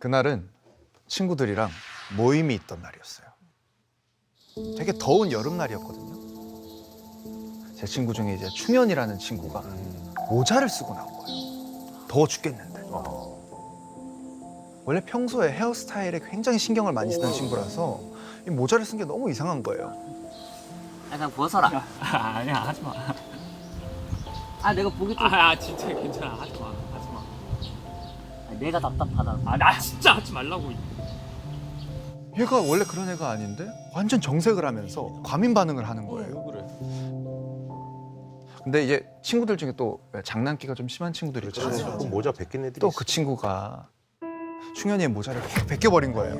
그날은 친구들이랑 모임이 있던 날이었어요. 되게 더운 여름날이었거든요. 제 친구 중에 이제 충현이라는 친구가 모자를 쓰고 나온 거예요. 더워 죽겠는데. 원래 평소에 헤어스타일에 굉장히 신경을 많이 쓰는 친구라서 이 모자를 쓴 게 너무 이상한 거예요. 그냥 벗어라. 아니야, 하지 마. 아 내가 보기 좀. 진짜 괜찮아. 하지 마. 하지 마. 내가 답답하다. 나 진짜 하지 말라고. 얘가 원래 그런 애가 아닌데 완전 정색을 하면서 과민 반응을 하는 거예요. 그래. 근데 이제 친구들 중에 또 장난기가 좀 심한 친구들이 있잖아요. 조금 모자 벗긴 애들이 또 있어. 그 친구가 충현이의 모자를 확 벗겨버린 거예요.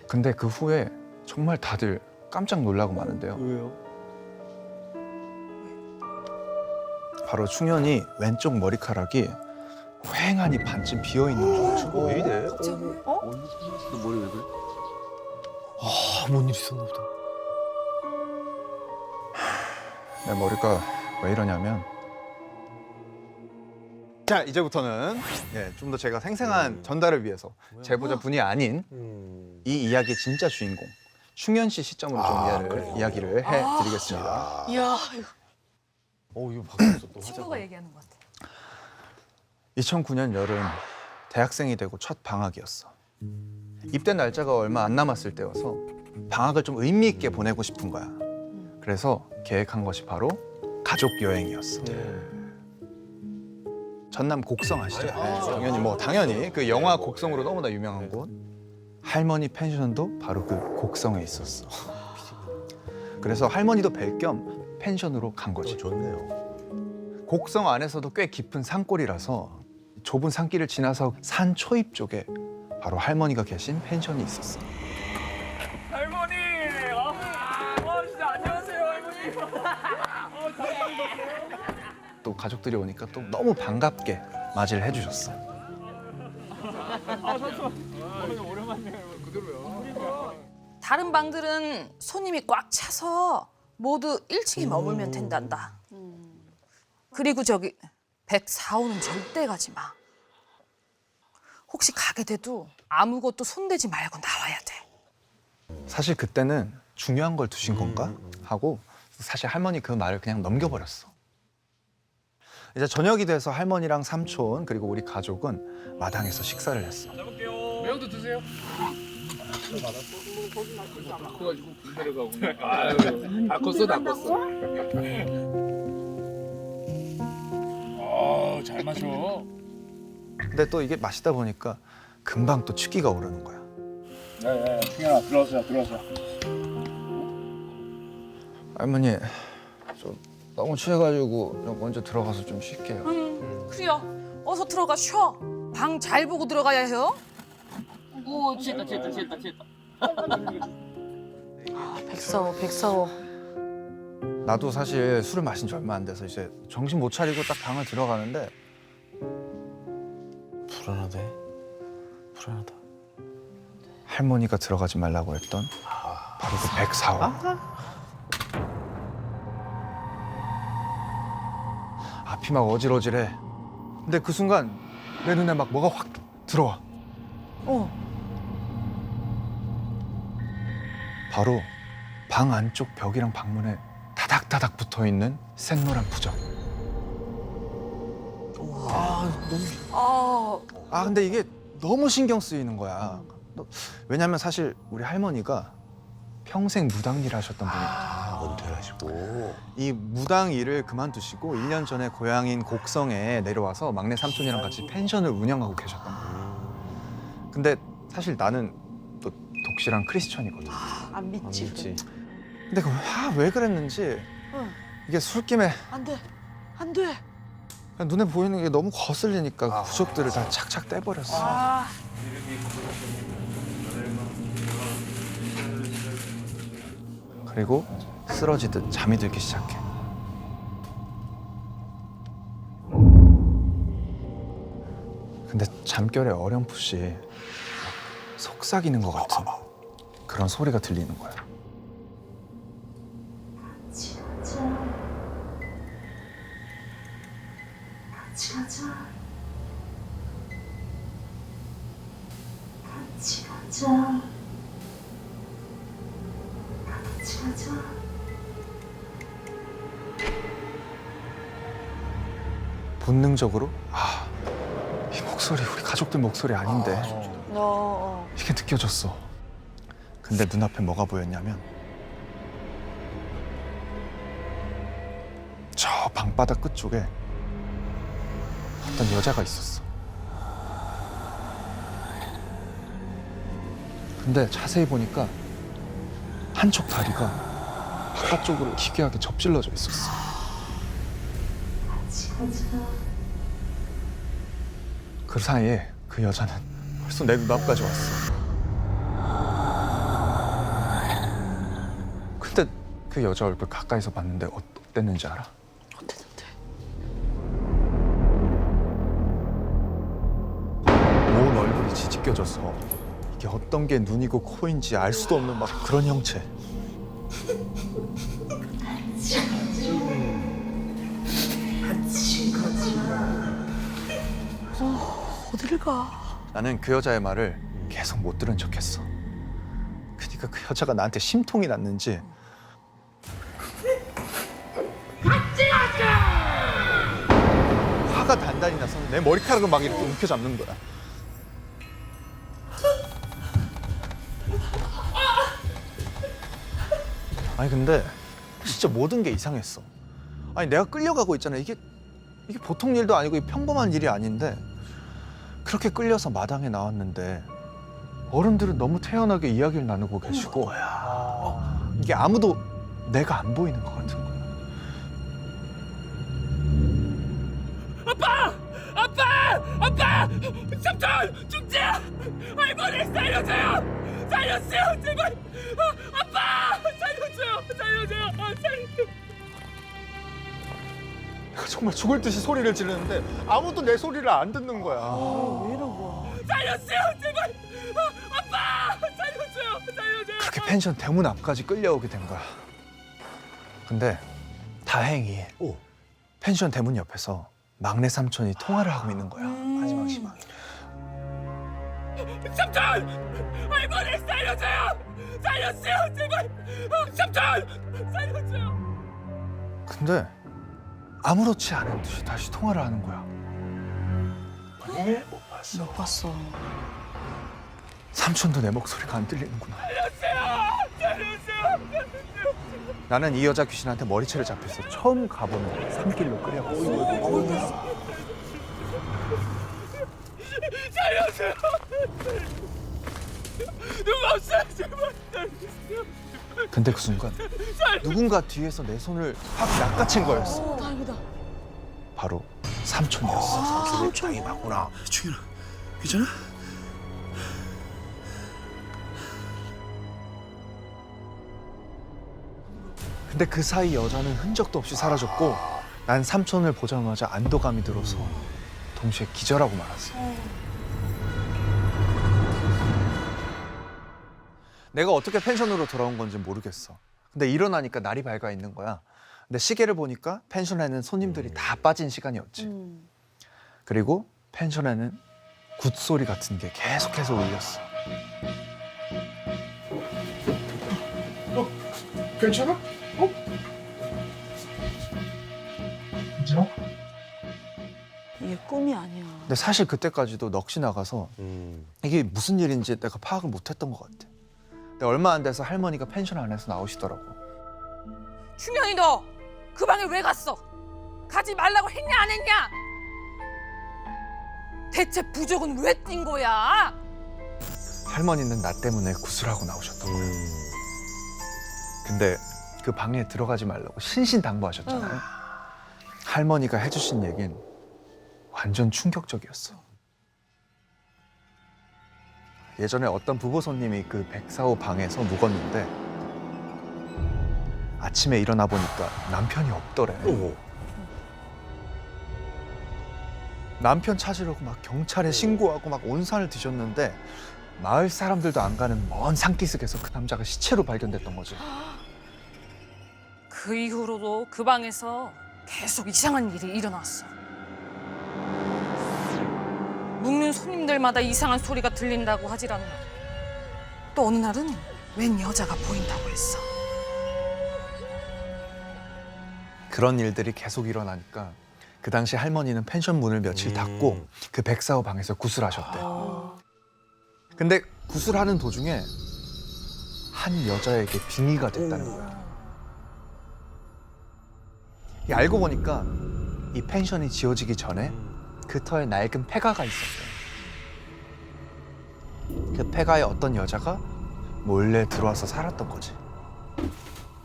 근데 그 후에 정말 다들 깜짝 놀라고 마는데요. 왜요? 바로 충현이 왼쪽 머리카락이 휑하니 반쯤 비어있는 거죠. 왜 이래? 너 머리 왜 그래? 뭔 일 있었나 보다. 내 머리가 왜 이러냐면 자 이제부터는 좀 더 제가 생생한 전달을 위해서 제보자 분이 아닌 이 이야기의 진짜 주인공 충현 씨 시점으로 좀 이야기를 해드리겠습니다. 이야, 이거 바뀌었어 또. 친구가 얘기하는 것 같아. 2009년 여름 대학생이 되고 첫 방학이었어. 입대 날짜가 얼마 안 남았을 때여서 방학을 좀 의미 있게 보내고 싶은 거야. 그래서 계획한 것이 바로 가족 여행이었어. 전남 곡성 아시죠? 당연히 그 영화 곡성으로 너무나 유명한 곳. 할머니 펜션도 바로 그 곡성에 있었어. 그래서 할머니도 뵐 겸 펜션으로 간 거지. 좋네요. 곡성 안에서도 꽤 깊은 산골이라서 좁은 산길을 지나서 산 초입 쪽에 바로 할머니가 계신 펜션이 있었어. 할머니. 진짜 안녕하세요, 할머니. 또 가족들이 오니까 또 너무 반갑게 맞이를 해주셨어. 다른 방들은 손님이 꽉 차서 모두 1층에 머물면 된단다. 그리고 저기 104호는 절대 가지 마. 혹시 가게 돼도 아무것도 손대지 말고 나와야 돼. 사실 그때는 중요한 걸 두신 건가 하고 사실 할머니 그 말을 그냥 넘겨버렸어. 이제 저녁이 돼서 할머니랑 삼촌 그리고 우리 가족은 마당에서 식사를 했어. 매운도 드세요. 커가지고 군대를 가고. 다 컸어. 잘 마셔. 근데 또 이게 마시다 보니까 금방 또 취기가 오르는 거야. 충현아, 들어오세요. 할머니 좀 너무 취해가지고 먼저 들어가서 좀 쉴게요. 그래요. 어서 들어가 쉬어. 방 잘 보고 들어가야 해요. 오, 취했다. 백사오. 나도 사실 술을 마신 지 얼마 안 돼서 이제 정신 못 차리고 딱 방을 들어가는데 불안하다. 할머니가 들어가지 말라고 했던 바로 그 104호. 앞이 막 어질어질해. 근데 그 순간 내 눈에 막 뭐가 확 들어와. 바로 방 안쪽 벽이랑 방문에 다닥다닥 붙어있는 샛노란 부적. 근데 이게 너무 신경 쓰이는 거야. 왜냐면 사실 우리 할머니가 평생 무당 일 하셨던 분이거든. 은퇴하시고. 이 무당 일을 그만두시고 1년 전에 고향인 곡성에 내려와서 막내 삼촌이랑 같이 펜션을 운영하고 계셨던 거야. 근데 사실 나는 또 독실한 크리스천이거든. 안 믿지. 근데 왜 그랬는지 이게 술김에 안 돼. 눈에 보이는 게 너무 거슬리니까 부적들을 다 착착 떼버렸어. 그리고 쓰러지듯 잠이 들기 시작해. 근데 잠결에 어렴풋이 속삭이는 것 같은 그런 소리가 들리는 거야. 같이 가자. 가자. 같이 가자. 본능적으로 이 목소리 우리 가족들 목소리 아닌데 이게 느껴졌어. 근데 눈앞에 뭐가 보였냐면 저 방바닥 끝쪽에 어떤 여자가 있었어. 근데 자세히 보니까 한쪽 다리가 바깥쪽으로 기괴하게 접질러져 있었어. 같이 가자. 그 사이에 그 여자는 벌써 내 눈앞까지 왔어. 근데 그 여자 얼굴 가까이서 봤는데 어땠는지 알아? 온 얼굴이 뒤집겨져서 이게 어떤 게 눈이고 코인지 알 수도 없는 막 그런 형체. 같이 가자. 어디를 가? 나는 그 여자의 말을 계속 못 들은 척했어. 그러니까 그 여자가 나한테 심통이 났는지 화가 단단히 나서 내 머리카락을 막 이렇게 움켜잡는 거야. 아니 근데 진짜 모든 게 이상했어. 아니 내가 끌려가고 있잖아. 이게 보통 일도 아니고 평범한 일이 아닌데 그렇게 끌려서 마당에 나왔는데 어른들은 너무 태연하게 이야기를 나누고 계시고 이게 아무도 내가 안 보이는 것 같은 거야. 아빠! 삼촌! 중재! 할머니 살려줘요! 살려주세요 제발! 아빠! 살려줘요! 살려줘요! 내가 정말 죽을 듯이 소리를 지르는데 아무도 내 소리를 안 듣는 거야. 왜 이런 거야? 살려주세요 제발! 아빠! 살려줘요! 그렇게 펜션 대문 앞까지 끌려오게 된 거야. 근데 다행히 펜션 대문 옆에서 막내 삼촌이 통화를 하고 있는 거야. 마지막 희망이. 삼촌! 할머니 살려줘요! 살려주세요 제발! 삼촌! 살려줘요! 근데 아무렇지 않은 듯이 다시 통화를 하는 거야. 못 봤어. 삼촌도 내 목소리가 안 들리는구나. 나는 이 여자 귀신한테 머리채를 잡혀서 처음 가보는 산길로 끌려갔어. 살려주세요! 누가 없어요 제발! 살려주세요! 근데 그 순간 누군가 뒤에서 내 손을 확 낚아챈 거였어. 다행이다. 바로 삼촌이었어. 삼촌이 맞구나. 충현아, 괜찮아? 근데 그 사이 여자는 흔적도 없이 사라졌고 난 삼촌을 보자마자 안도감이 들어서 동시에 기절하고 말았어. 내가 어떻게 펜션으로 돌아온 건지 모르겠어. 근데 일어나니까 날이 밝아 있는 거야. 근데 시계를 보니까 펜션에는 손님들이 다 빠진 시간이었지. 그리고 펜션에는 굿소리 같은 게 계속해서 울렸어. 괜찮아? 괜찮아? 이게 꿈이 아니야. 근데 사실 그때까지도 넋이 나가서 이게 무슨 일인지 내가 파악을 못했던 것 같아. 근데 얼마 안 돼서 할머니가 펜션 안에서 나오시더라고. 충현이 너 그 방에 왜 갔어? 가지 말라고 했냐 안 했냐? 대체 부족은 왜 뛴 거야? 할머니는 나 때문에 구슬하고 나오셨던 거야. 근데 그 방에 들어가지 말라고 신신당부하셨잖아요. 할머니가 해주신 얘긴 완전 충격적이었어. 예전에 어떤 부부 손님이 그 104호 방에서 묵었는데 아침에 일어나 보니까 남편이 없더래. 남편 찾으려고 막 경찰에 신고하고 막 온 산을 뒤졌는데 마을 사람들도 안 가는 먼 산기슭에서 그 남자가 시체로 발견됐던 거지. 그 이후로도 그 방에서 계속 이상한 일이 일어났어. 묵는 손님들마다 이상한 소리가 들린다고 하질 않나. 또 어느 날은 웬 여자가 보인다고 했어. 그런 일들이 계속 일어나니까 그 당시 할머니는 펜션 문을 며칠 닫고 그 백사호 방에서 구슬하셨대. 근데 구슬하는 도중에 한 여자에게 빙의가 됐다는 거야. 이 알고 보니까 이 펜션이 지어지기 전에 그 터에 낡은 폐가가 있었어요. 그 폐가에 어떤 여자가 몰래 들어와서 살았던 거지.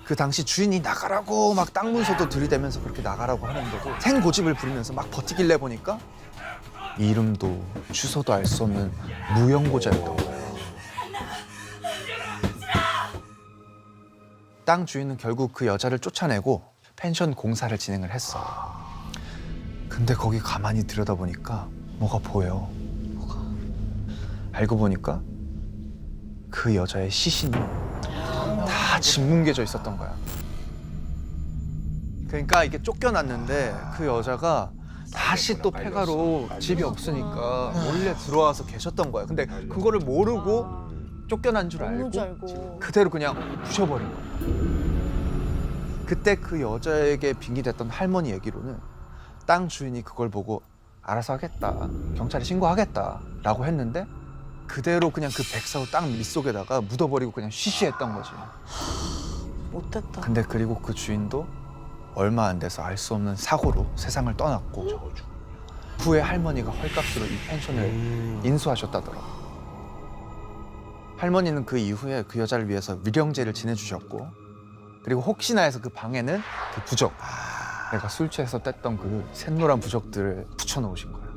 그 당시 주인이 나가라고 막 땅 문서도 들이대면서 그렇게 나가라고 하는데도 생고집을 부리면서 막 버티길래 보니까 이름도 주소도 알 수 없는 무연고자였던 거예요. 땅 주인은 결국 그 여자를 쫓아내고 펜션 공사를 진행을 했어. 근데 거기 가만히 들여다보니까 뭐가 보여. 알고 보니까 그 여자의 시신이 다 짓뭉개져 있었던 거야. 그러니까 이게 쫓겨났는데 그 여자가 다시 또 폐가로 집이 없으니까 몰래 들어와서 계셨던 거야. 근데 그거를 모르고 쫓겨난 줄 알고 그대로 그냥 부셔버린 거야. 그때 그 여자에게 빙의됐던 할머니 얘기로는 땅 주인이 그걸 보고 알아서 하겠다, 경찰에 신고하겠다라고 했는데 그대로 그냥 그 백사호 땅 밑속에다가 묻어버리고 그냥 쉬쉬했던 거지. 못됐다. 근데 그리고 그 주인도 얼마 안 돼서 알 수 없는 사고로 세상을 떠났고 후에 할머니가 헐값으로 이 펜션을 인수하셨다더라고. 할머니는 그 이후에 그 여자를 위해서 위령제를 지내주셨고 그리고 혹시나 해서 그 방에는 그 부적, 내가 술 취해서 뗐던 그 샛노란 부적들을 붙여놓으신 거야.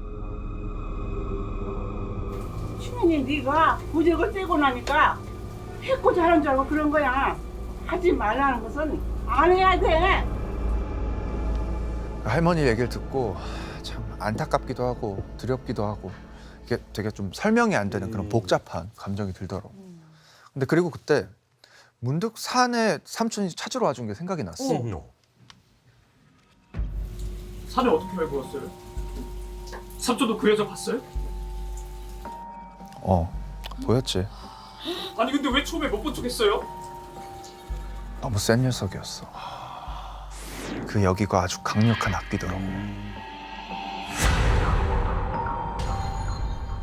신현이 네가 부적을 떼고 나니까 해코 잘한 줄 알고 그런 거야. 하지 말라는 것은 안 해야 돼. 할머니 얘기를 듣고 참 안타깝기도 하고 두렵기도 하고 이게 되게 좀 설명이 안 되는 그런 복잡한 감정이 들더라고. 근데 그리고 그때 문득 산에 삼촌이 찾으러 와준 게 생각이 났어. 산에 어떻게 알고 왔어요? 삼촌도 그 여자 봤어요? 보였지. 아니 근데 왜 처음에 못 본 척했어요? 너무 센 녀석이었어. 그 여기가 아주 강력한 악귀더라고.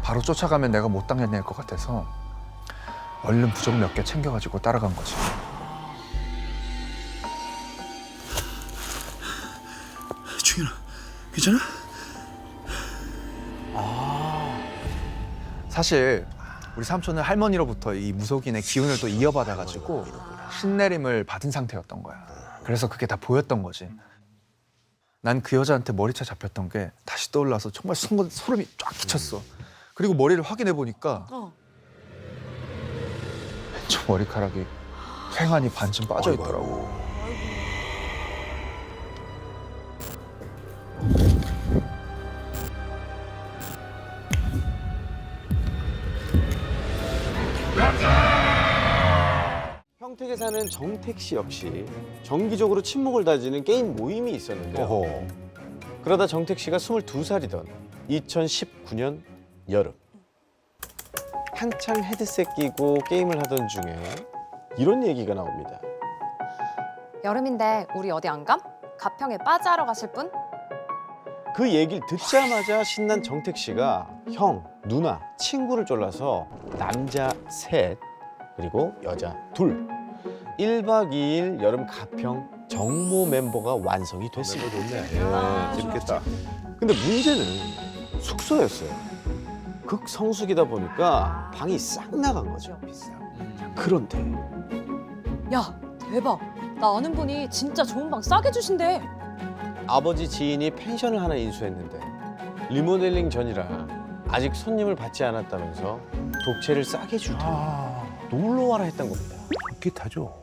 바로 쫓아가면 내가 못 당해낼 것 같아서 얼른 부적 몇 개 챙겨가지고 따라간 거지. 중현아, 괜찮아? 사실 우리 삼촌은 할머니로부터 이 무속인의 기운을 또 이어받아가지고 신내림을 받은 상태였던 거야. 그래서 그게 다 보였던 거지. 난 그 여자한테 머리채 잡혔던 게 다시 떠올라서 정말 소름이 쫙 끼쳤어. 그리고 머리를 확인해 보니까 저 머리카락이 횡하니 반쯤 빠져 있더라고. 평택에 사는 정택 씨 역시 정기적으로 친목을 다지는 게임 모임이 있었는데요. 그러다 정택 씨가 22살이던 2019년 여름 한창 헤드셋 끼고 게임을 하던 중에 이런 얘기가 나옵니다. 여름인데 우리 어디 안 감? 가평에 빠지하러 가실 분? 그 얘기를 듣자마자 신난 정택 씨가 형, 누나, 친구를 졸라서 남자 셋 그리고 여자 둘 1박 2일 여름 가평 정모 멤버가 완성이 됐습니다. 좋네. 재밌겠다. 근데 문제는 숙소였어요. 극성수기다 보니까 방이 싹 나간 거죠. 그런데 야, 대박. 나 아는 분이 진짜 좋은 방 싸게 주신대. 아버지 지인이 펜션을 하나 인수했는데 리모델링 전이라 아직 손님을 받지 않았다면서 독채를 싸게 줄 테니 놀러 와라 했던 겁니다. 기타죠.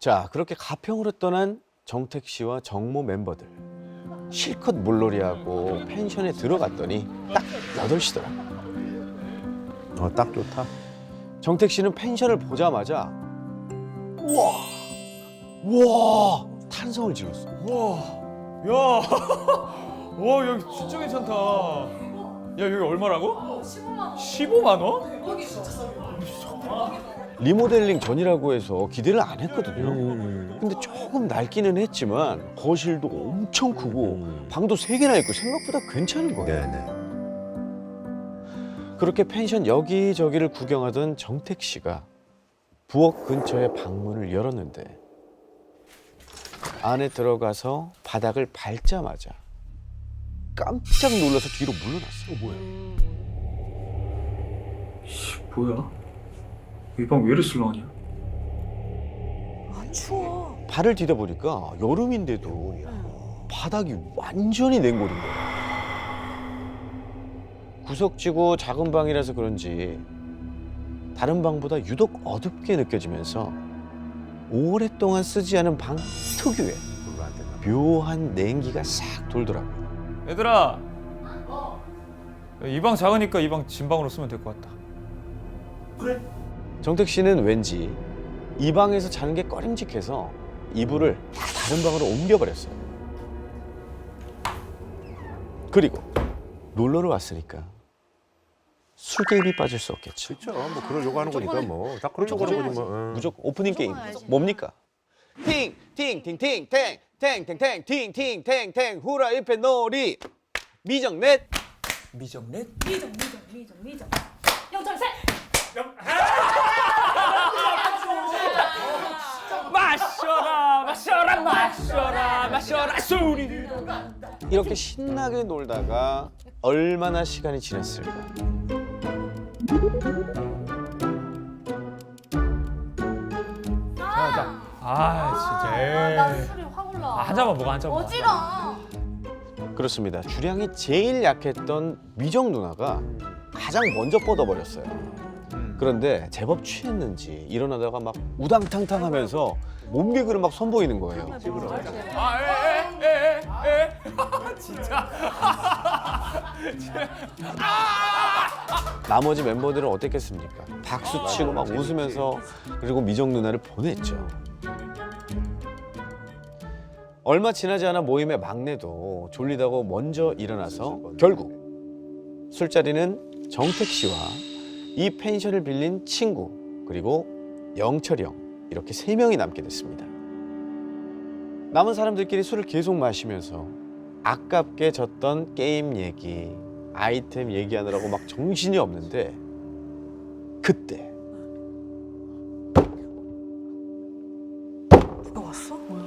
자, 그렇게 가평으로 떠난 정택 씨와 정모 멤버들 실컷 물놀이하고 펜션에 들어갔더니 딱 8시더라. 딱 좋다. 정택 씨는 펜션을 보자마자 우와 탄성을 질렀어. 와, 야, 와 여기 진짜 괜찮다. 야 여기 얼마라고? 15만 원? 리모델링 전이라고 해서 기대를 안 했거든요. 근데 조금 낡기는 했지만 거실도 엄청 크고 방도 3개나 있고 생각보다 괜찮은 거예요. 네네. 그렇게 펜션 여기저기를 구경하던 정택 씨가 부엌 근처에 방문을 열었는데 안에 들어가서 바닥을 밟자마자 깜짝 놀라서 뒤로 물러났어요. 뭐야? 이 방 왜 이리 썰렁하냐? 추워. 발을 디뎌보니까 여름인데도 바닥이 완전히 냉골인 거예요. 구석지고 작은 방이라서 그런지 다른 방보다 유독 어둡게 느껴지면서 오랫동안 쓰지 않은 방 특유의 묘한 냉기가 싹 돌더라고요. 얘들아, 이 방 작으니까 이 방 진방으로 쓰면 될 것 같다. 정택 씨는 왠지 이 방에서 자는 게 꺼림직해서 이불을 다른 방으로 옮겨버렸어요. 그리고 놀러를 왔으니까 술 게임이 빠질 수 없겠죠. 그렇죠. 뭐 그러려고 하는 거니까 뭐. 다 그러려고 하는 거지 뭐. 응. 무조건 오프닝 게임 뭡니까? 팅팅팅탱탱탱탱탱탱탱 후라 1패 놀이 미정넷 미정넷? 미정. 영철 셋. 마셔라 소리. 이렇게 신나게 놀다가 얼마나 시간이 지났을까? 진짜. 술이 확 올라. 한 잔만 먹어, 한 잔만. 어지러. 그렇습니다. 주량이 제일 약했던 미정 누나가 가장 먼저 뻗어버렸어요. 그런데 제법 취했는지 일어나다가 막 우당탕탕하면서 몸개그를 막 선보이는 거예요. 진짜. 나머지 멤버들은 어땠겠습니까? 박수치고 막 웃으면서 그리고 미정 누나를 보냈죠. 얼마 지나지 않아 모임의 막내도 졸리다고 먼저 일어나서 결국 술자리는 정택 씨와 이 펜션을 빌린 친구 그리고 영철이 형 이렇게 3명이 남게 됐습니다. 남은 사람들끼리 술을 계속 마시면서 아깝게 졌던 게임 얘기, 아이템 얘기하느라고 막 정신이 없는데 그때 누가 왔어? 뭐야?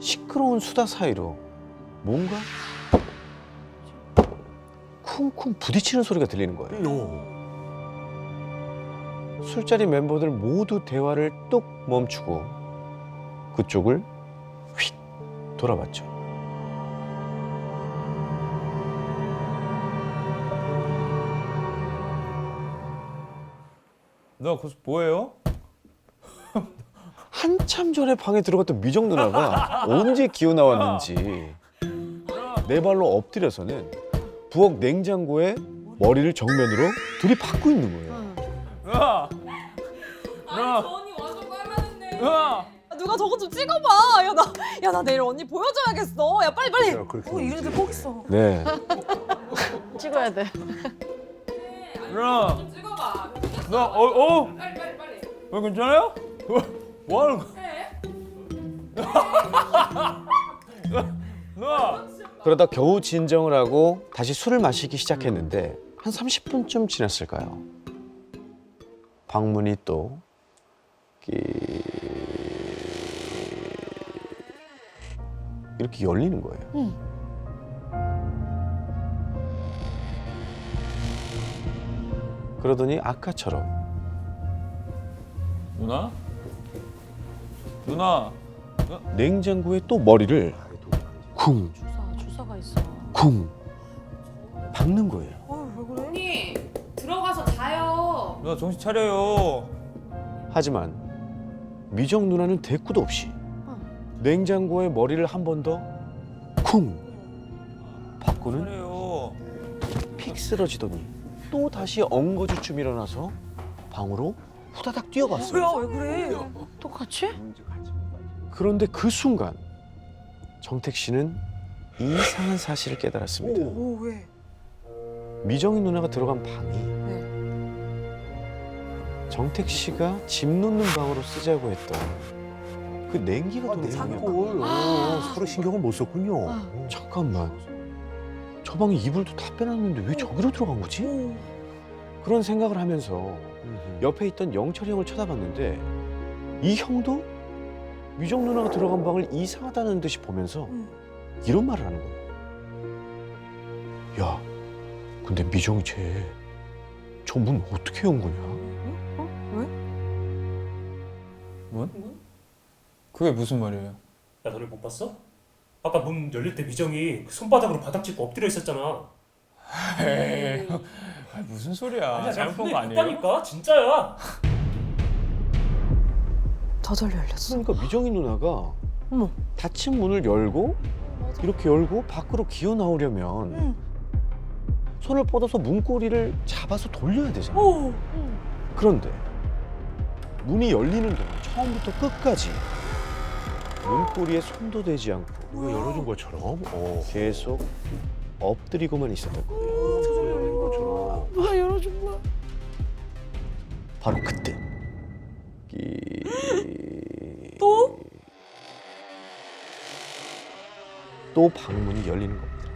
시끄러운 수다 사이로 뭔가 쿵쿵 부딪히는 소리가 들리는 거예요. 술자리 멤버들 모두 대화를 뚝 멈추고 그쪽을 휙 돌아봤죠. 너 거기서 뭐해요? 한참 전에 방에 들어갔던 미정 누나가 언제 기어 나왔는지 네 발로 엎드려서는 부엌 냉장고에 머리를 정면으로 들이받고 있는 거예요. 누나! 언니 완전 빨라졌네. 누나! 누가 저거 좀 찍어봐. 야 나 내일 언니 보여줘야겠어. 야 빨리. 이런데 꼭 있어. 네. 찍어야 돼. 누나! 찍어봐. 누나, 빨리. 괜찮아요? 뭐 하는 거야? 누나! 그러다 겨우 진정을 하고 다시 술을 마시기 시작했는데 한 30분쯤 지났을까요? 방문이 또 이렇게 열리는 거예요. 그러더니 아까처럼 누나? 누나! 냉장고에 또 머리를 쿵, 주사가 있어. 쿵 박는 거예요. 언니 들어가서 자요. 누나 정신 차려요. 하지만 미정 누나는 대꾸도 없이 냉장고에 머리를 한 번 더 쿵 받고는 차려요. 픽 쓰러지더니 또 다시 엉거주춤 일어나서 방으로 후다닥 뛰어갔어요. 뭐야 왜 그래? 똑같이? 그런데 그 순간 정택 씨는 이상한 사실을 깨달았습니다. 오, 왜? 미정이 누나가 들어간 방이 정택 씨가 짐 놓는 방으로 쓰자고 했던 그 냉기가 도는 방이었거든요. 서로 신경을 못 썼군요. 잠깐만, 저 방에 이불도 다 빼놨는데 왜 저기로 들어간 거지? 그런 생각을 하면서 옆에 있던 영철이 형을 쳐다봤는데 이 형도 미정 누나가 들어간 방을 이상하다는 듯이 보면서 이런 말을 하는 거예요. 야, 근데 미정이 저 문 어떻게 연 거냐? 그게 무슨 말이에요? 야, 너네 못 봤어? 아까 문 열릴 때 미정이 그 손바닥으로 바닥 짚고 엎드려 있었잖아. 에이, 무슨 소리야? 잘못 본 거 아니에요? 있다니까 진짜야. 저절로 열렸어. 그러니까 미정이 누나가 어머. 닫힌 문을 열고 이렇게 열고 밖으로 기어 나오려면 손을 뻗어서 문고리를 잡아서 돌려야 되잖아. 그런데 문이 열리는 동안 처음부터 끝까지 문고리에 손도 대지 않고 이거 열어준 것처럼. 계속 엎드리고만 있었던 거예요. 누가 열어준 거야? 바로 그때 또? 또 방문이 열리는 겁니다.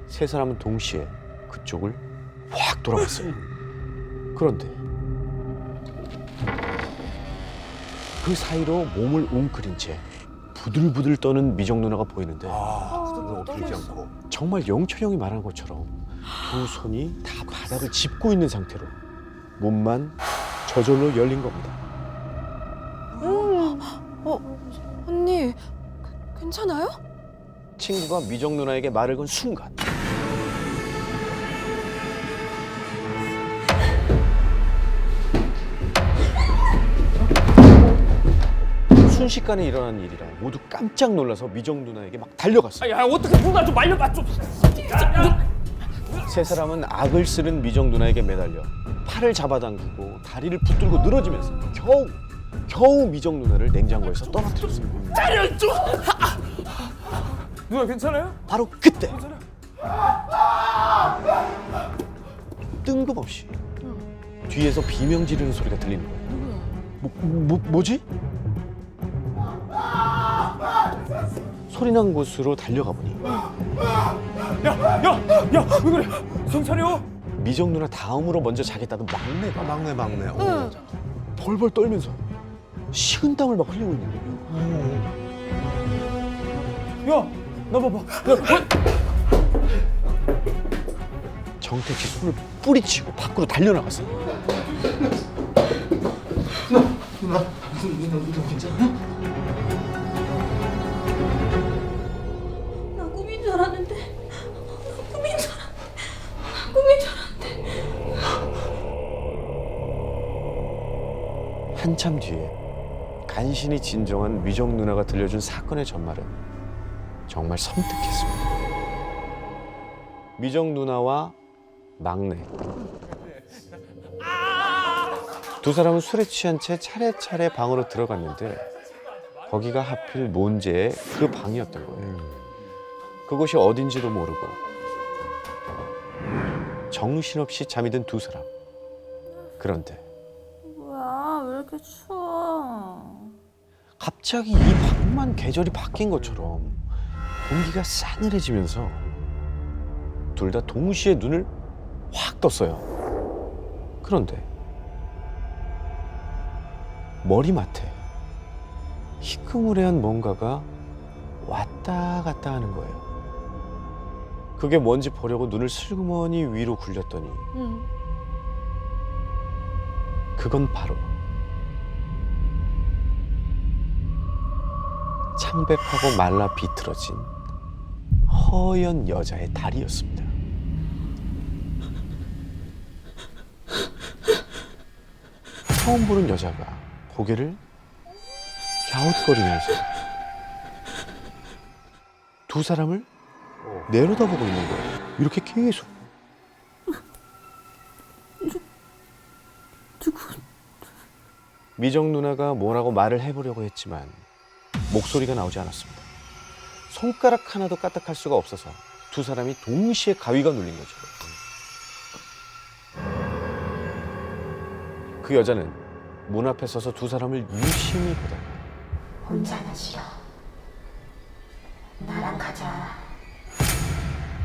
세 사람은 동시에 그쪽을 확 돌아갔어요. 그런데 그 사이로 몸을 웅크린 채 부들부들 떠는 미정 누나가 보이는데 눈을 엎드리지 않고. 정말 영철 형이 말한 것처럼 두 손이 다 바닥을 짚고 있는 상태로 문만 저절로 열린 겁니다. 언니, 괜찮아요? 친구가 미정 누나에게 말을 건 순간 순식간에 일어난 일이라 모두 깜짝 놀라서 미정 누나에게 막 달려갔어요. 야, 어떻게 누가 좀 말려봐 좀. 세 사람은 악을 쓰는 미정 누나에게 매달려 팔을 잡아당기고 다리를 붙들고 늘어지면서 겨우 미정 누나를 냉장고에서 떨어뜨렸어요. 때려 좀. 누나 괜찮아요? 바로 그때 뜬금없이 뒤에서 비명 지르는 소리가 들리는 거예요. 뭐지? 소리 난 곳으로 달려가 보니 야, 왜 그래? 경찰이요? 미정 누나 다음으로 먼저 자겠다던 막내가 막내. 벌벌 떨면서 식은땀을 막 흘리고 있는 거예요. 야, 나 봐봐. 정택 씨 손을 뿌리치고 밖으로 달려나갔어요. 나 꿈인 줄 알았는데. 꿈인 줄 알았는데. 한참 뒤에 간신히 진정한 미정 누나가 들려준 사건의 전말은 정말 섬뜩했습니다. 미정 누나와 막내 두 사람은 술에 취한 채 차례차례 방으로 들어갔는데 거기가 하필 몬제의 그 방이었던 거예요. 그곳이 어딘지도 모르고 정신없이 잠이 든 두 사람. 그런데 뭐야, 왜 이렇게 추워? 갑자기 이 방만 계절이 바뀐 것처럼 공기가 싸늘해지면서 둘 다 동시에 눈을 확 떴어요. 그런데 머리맡에 희끄무레한 뭔가가 왔다 갔다 하는 거예요. 그게 뭔지 보려고 눈을 슬그머니 위로 굴렸더니 그건 바로 창백하고 말라 비틀어진 허연 여자의 다리였습니다. 처음 보는 여자가 고개를 갸웃거리면서 두 사람을 내려다보고 있는 거예요. 이렇게 계속. 미정 누나가 뭐라고 말을 해보려고 했지만 목소리가 나오지 않았습니다. 손가락 하나도 까딱할 수가 없어서 두 사람이 동시에 가위가 눌린 거죠. 그 여자는 문 앞에 서서 두 사람을 유심히 보다 혼자는 싫어. 나랑 가자.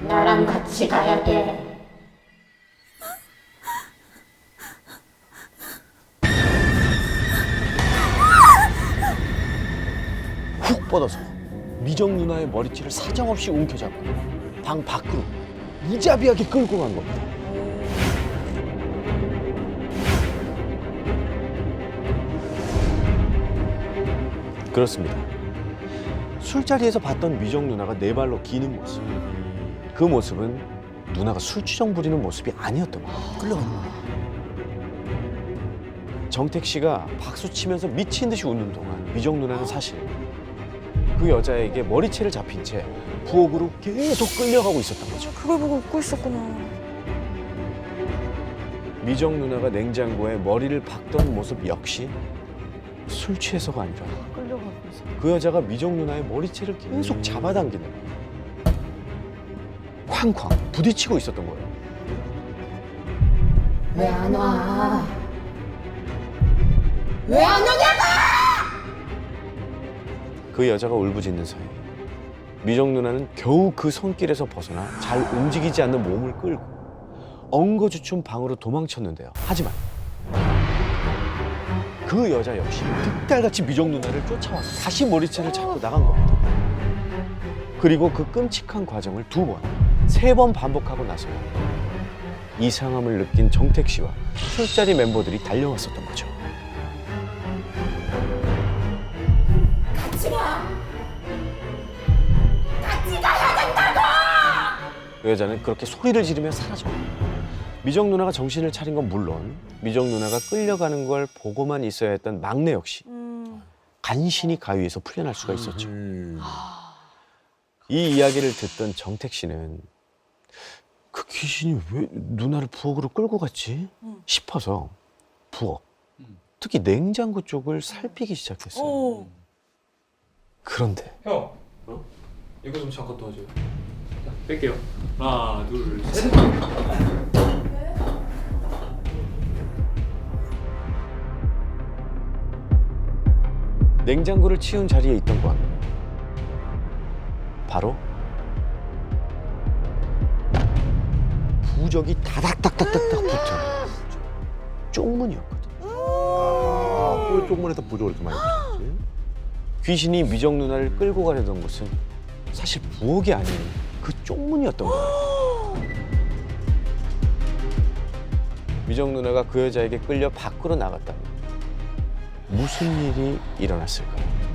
나랑 같이 가야 돼. 훅 뻗어서 미정 누나의 머리채를 사정없이 움켜잡고 방 밖으로 무자비하게 끌고 간 겁니다. 그렇습니다. 술자리에서 봤던 미정 누나가 네 발로 기는 모습. 그 모습은 누나가 술주정 부리는 모습이 아니었던 거예요. 끌려가는 거야. 정택 씨가 박수 치면서 미친 듯이 웃는 동안 미정 누나는 사실 그 여자에게 머리채를 잡힌 채 부엌으로 계속 끌려가고 있었던 거죠. 그걸 보고 웃고 있었구나. 미정 누나가 냉장고에 머리를 박던 모습 역시 술 취해서가 아니라 끌려가고 있어. 그 여자가 미정 누나의 머리채를 계속 잡아당기는 쾅쾅 부딪히고 있었던 거예요. 왜 안 와? 왜 안 오냐고! 그 여자가 울부짖는 사이 미정 누나는 겨우 그 손길에서 벗어나 잘 움직이지 않는 몸을 끌고 엉거주춤 방으로 도망쳤는데요. 하지만 그 여자 역시 득달같이 미정 누나를 쫓아와서 다시 머리채를 잡고 나간 겁니다. 그리고 그 끔찍한 과정을 2번, 3번 반복하고 나서 이상함을 느낀 정택 씨와 술자리 멤버들이 달려왔었던 거죠. 같이 가! 같이 가야 된다고! 그 여자는 그렇게 소리를 지르며 사라졌고 미정 누나가 정신을 차린 건 물론 미정 누나가 끌려가는 걸 보고만 있어야 했던 막내 역시 간신히 가위에서 풀려날 수가 있었죠. 이 이야기를 듣던 정택 씨는 그 귀신이 왜 누나를 부엌으로 끌고 갔지 싶어서 부엌, 특히 냉장고 쪽을 살피기 시작했어요. 그런데 형, 이거 좀 잠깐 도와줘요. 자, 뺄게요. 하나, 둘, 셋. 냉장고를 치운 자리에 있던 건 바로 부적이 다닥닥닥닥닥 붙은 쪽문이었거든. 왜 쪽문에다 부적을 이렇게 많이 붙였지? 귀신이 미정 누나를 끌고 가려던 곳은 사실 부엌이 아닌 그 쪽문이었던 거예요. 미정 누나가 그 여자에게 끌려 밖으로 나갔다면 무슨 일이 일어났을까요?